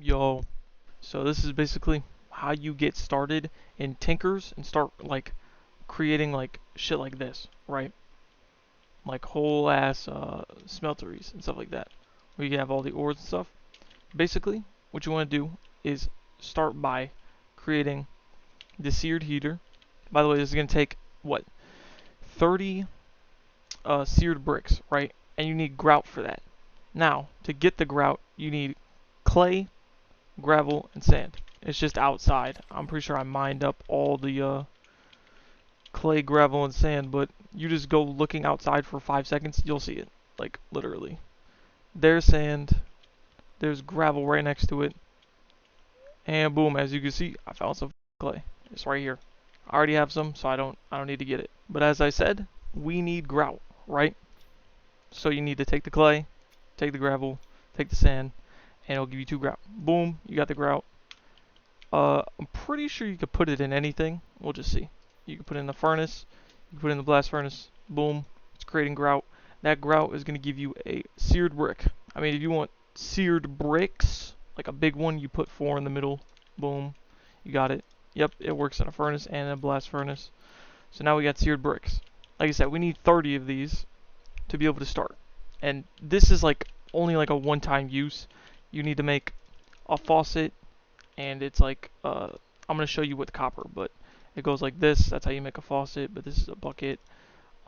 Yo, so this is basically how you get started in Tinkers and start like creating like shit like this, right? Like whole ass smelteries and stuff like that, where you have all the ores and stuff. Basically, what you want to do is start by creating the seared heater. By the way, this is gonna take what 30 seared bricks, right? And you need grout for that. Now, to get the grout, you need clay, gravel, and sand. It's just outside. I'm pretty sure I mined up all the clay, gravel, and sand, but you just go looking outside for 5 seconds, you'll see it. Like, literally. There's sand. There's gravel right next to it. And boom, as you can see, I found some clay. It's right here. I already have some, so I don't need to get it. But as I said, we need grout, right? So you need to take the clay, take the gravel, take the sand, and it'll give you 2 grout. Boom, you got the grout. I'm pretty sure you could put it in anything. We'll just see. You can put it in the furnace. You can put it in the blast furnace. Boom. It's creating grout. That grout is going to give you a seared brick. I mean, if you want seared bricks, like a big one, you put 4 in the middle. Boom. You got it. Yep, it works in a furnace and a blast furnace. So now we got seared bricks. Like I said, we need 30 of these to be able to start. And this is like only like a one-time use. You need to make a faucet, and it's like I'm gonna show you with copper, but it goes like this. That's how you make a faucet, but this is a bucket.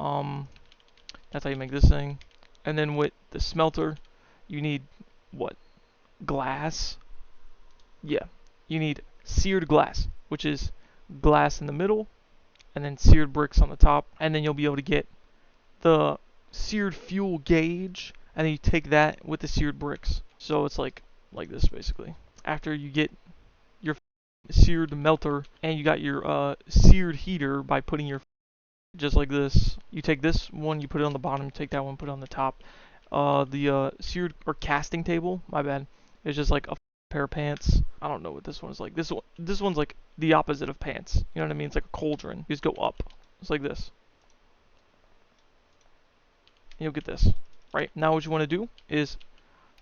That's how you make this thing. And then with the smelter, you need what? Glass. Yeah, you need seared glass, which is glass in the middle and then seared bricks on the top, and then you'll be able to get the seared fuel gauge, and then you take that with the seared bricks. So it's like this basically. After you get your seared melter and you got your seared heater by putting your just like this. You take this one, you put it on the bottom, you take that one, put it on the top. The seared or casting table, my bad, is just like a pair of pants. I don't know what this one is like. This one's like the opposite of pants. You know what I mean? It's like a cauldron. You just go up. It's like this. You'll get this. Right? Now what you want to do is,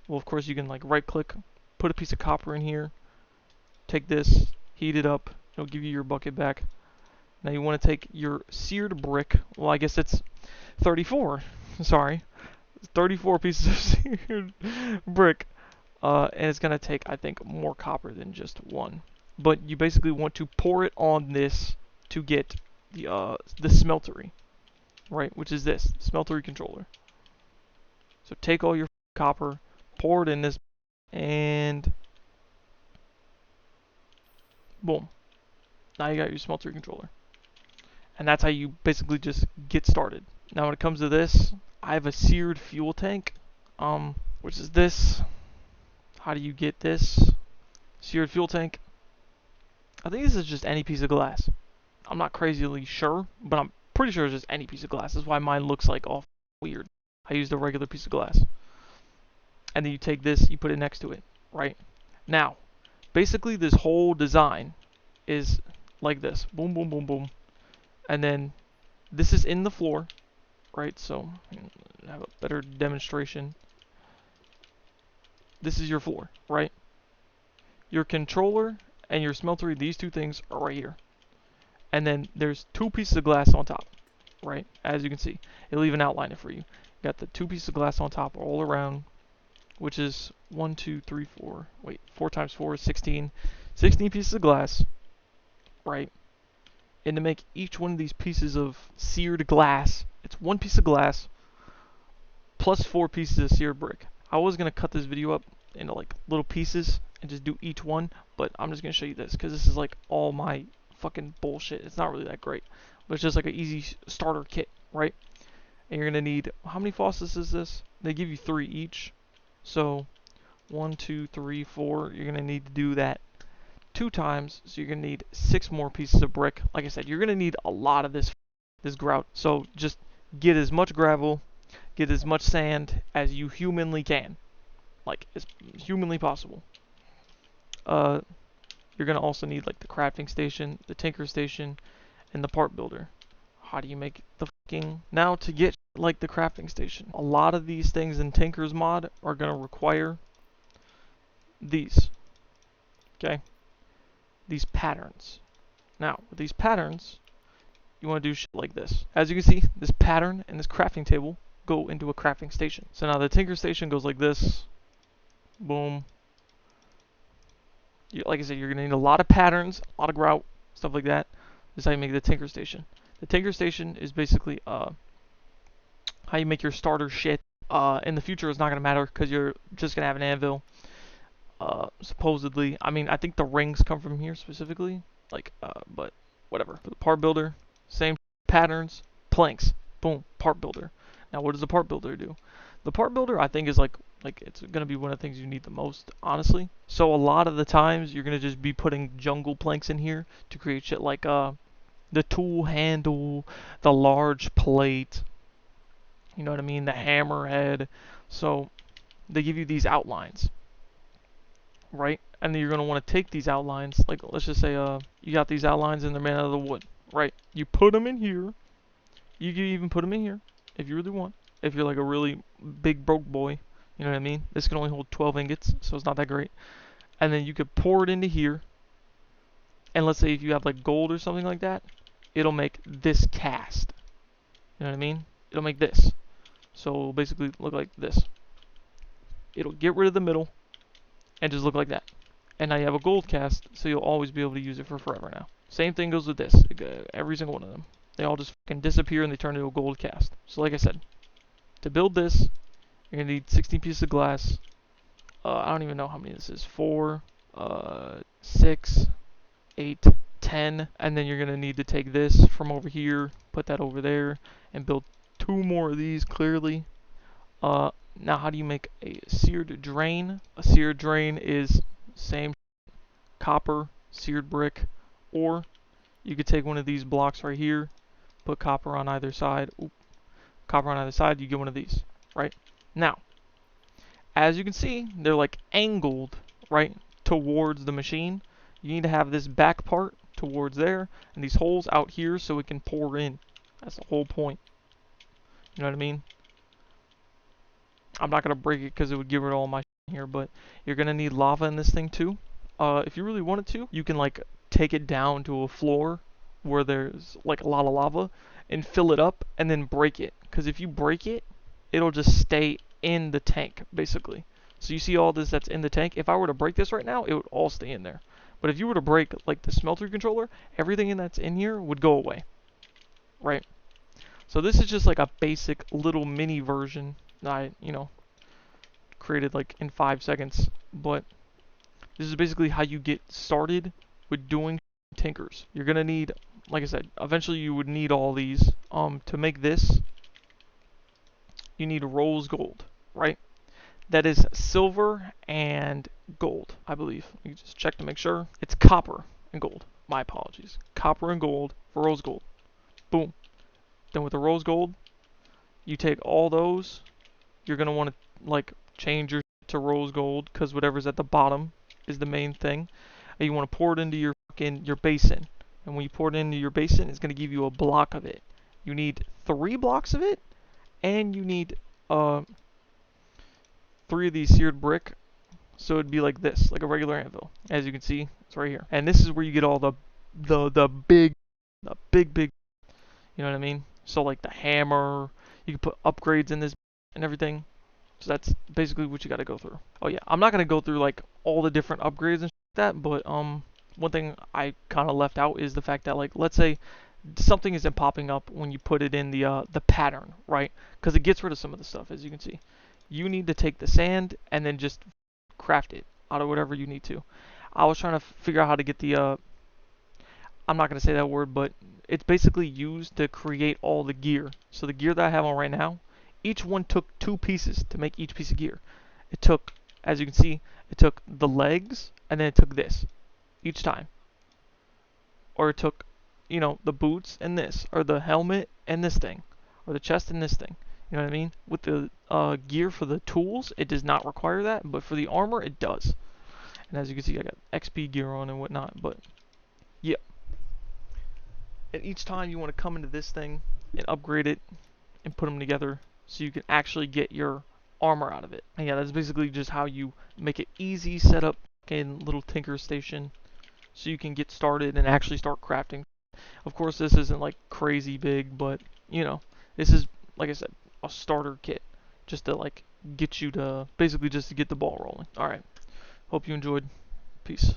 well, of course you can like right click, put a piece of copper in here, take this, heat it up, it'll give you your bucket back. Now you want to take your seared brick, well I guess it's 34, sorry, 34 pieces of seared brick, and it's going to take, I think, more copper than just one. But you basically want to pour it on this to get the smeltery, right, which is this, smeltery controller. So take all your copper, pour it in this, and boom. Now you got your smeltery controller. And that's how you basically just get started. Now when it comes to this, I have a seared fuel tank, which is this. How do you get this? Seared fuel tank. I think this is just any piece of glass. I'm not crazily sure, but I'm pretty sure it's just any piece of glass. That's why mine looks like all weird. I used a regular piece of glass. And then you take this, you put it next to it, right? Now, basically this whole design is like this. Boom, boom, boom, boom. And then this is in the floor, right? So I have a better demonstration. This is your floor, right? Your controller and your smeltery, these two things are right here. And then there's 2 pieces of glass on top, right? As you can see, it'll even outline it for you. You got the 2 pieces of glass on top all around, which is 1, 2, 3, 4. Wait, 4 times 4 is 16. 16 pieces of glass, right? And to make each one of these pieces of seared glass, it's 1 piece of glass plus 4 pieces of seared brick. I was going to cut this video up into like little pieces and just do each one, but I'm just going to show you this because this is like all my fucking bullshit. It's not really that great, but it's just like an easy starter kit, right? And you're going to need, how many faucets is this? They give you 3 each. So 1, 2, 3, 4. You're going to need to do that 2 times, so you're going to need 6 more pieces of brick. Like I said, you're going to need a lot of this grout. So just get as much gravel, get as much sand as you humanly can. Like, as humanly possible. You're going to also need like the crafting station, the tinker station, and the part builder. How do you make the fucking... Now to get like the crafting station, a lot of these things in Tinker's mod are going to require these. Okay, these patterns. Now, with these patterns, you want to do shit like this. As you can see, this pattern and this crafting table go into a crafting station. So now the tinker station goes like this. Boom. Like I said, you're going to need a lot of patterns, a lot of grout, stuff like that. This is how you make the tinker station. The tinker station is basically how you make your starter shit. In the future, it's not going to matter because you're just going to have an anvil. Supposedly. I mean, I think the rings come from here specifically. But whatever. For the part builder, same patterns, planks. Boom, part builder. Now, what does the part builder do? The part builder, I think, is like it's gonna be one of the things you need the most, honestly. So a lot of the times, you're gonna just be putting jungle planks in here to create shit like the tool handle, the large plate. You know what I mean? The hammerhead. So they give you these outlines, right? And then you're going to want to take these outlines, like let's just say you got these outlines and they're made out of the wood, right? You put them in here. You can even put them in here if you really want. If you're like a really big broke boy, you know what I mean? This can only hold 12 ingots, so it's not that great. And then you could pour it into here. And let's say if you have like gold or something like that, it'll make this cast. You know what I mean? It'll make this. So it'll basically look like this. It'll get rid of the middle and just look like that. And now you have a gold cast, so you'll always be able to use it for forever now. Same thing goes with this. Every single one of them. They all just fucking disappear and they turn into a gold cast. So like I said, to build this, you're going to need 16 pieces of glass. I don't even know how many this is. 4, 6, 8, 10. And then you're going to need to take this from over here, put that over there, and build 2 more of these clearly. Now how do you make a seared drain? A seared drain is same copper, seared brick, or you could take one of these blocks right here, put copper on either side. Oop, copper on either side, you get one of these, right? Now, as you can see, they're like angled, right, towards the machine. You need to have this back part towards there, and these holes out here so it can pour in. That's the whole point. You know what I mean? I'm not going to break it because it would get rid of all my shit here, but you're going to need lava in this thing too. If you really wanted to, you can like take it down to a floor where there's like a lot of lava and fill it up and then break it. Because if you break it, it'll just stay in the tank, basically. So you see all this that's in the tank? If I were to break this right now, it would all stay in there. But if you were to break like the smelter controller, everything that's in here would go away, right? So this is just like a basic little mini version I, created like in 5 seconds, but this is basically how you get started with doing tinkers. You're gonna need, like I said, eventually you would need all these. To make this, you need rose gold, right? That is silver and gold, I believe. You just check to make sure. It's copper and gold. My apologies. Copper and gold for rose gold. Boom. Then with the rose gold, you take all those. You're gonna want to like change your to rose gold because whatever's at the bottom is the main thing. And you want to pour it into your basin. And when you pour it into your basin, it's gonna give you a block of it. You need 3 blocks of it, and you need 3 of these seared brick. So it'd be like this, like a regular anvil. As you can see, it's right here. And this is where you get all the big, you know what I mean? So like the hammer, you can put upgrades in this and everything. So that's basically what you got to go through. Oh yeah, I'm not gonna go through like all the different upgrades and like that, but one thing I kind of left out is the fact that like let's say something isn't popping up when you put it in the pattern, right? Because it gets rid of some of the stuff, as you can see. You need to take the sand and then just craft it out of whatever you need to. I was trying to figure out how to get the I'm not gonna say that word, but it's basically used to create all the gear. So the gear that I have on right now, each one took 2 pieces to make each piece of gear. It took, as you can see, it took the legs and then it took this each time. Or it took, the boots and this, or the helmet and this thing, or the chest and this thing. You know what I mean? With the gear for the tools, it does not require that, but for the armor, it does. And as you can see, I got XP gear on and whatnot, but yeah. And each time you want to come into this thing and upgrade it and put them together so you can actually get your armor out of it. And yeah, that's basically just how you make it easy setup a little tinker station so you can get started and actually start crafting. Of course, this isn't like crazy big, but you know, this is, like I said, a starter kit just to like get you to basically just to get the ball rolling. All right. Hope you enjoyed. Peace.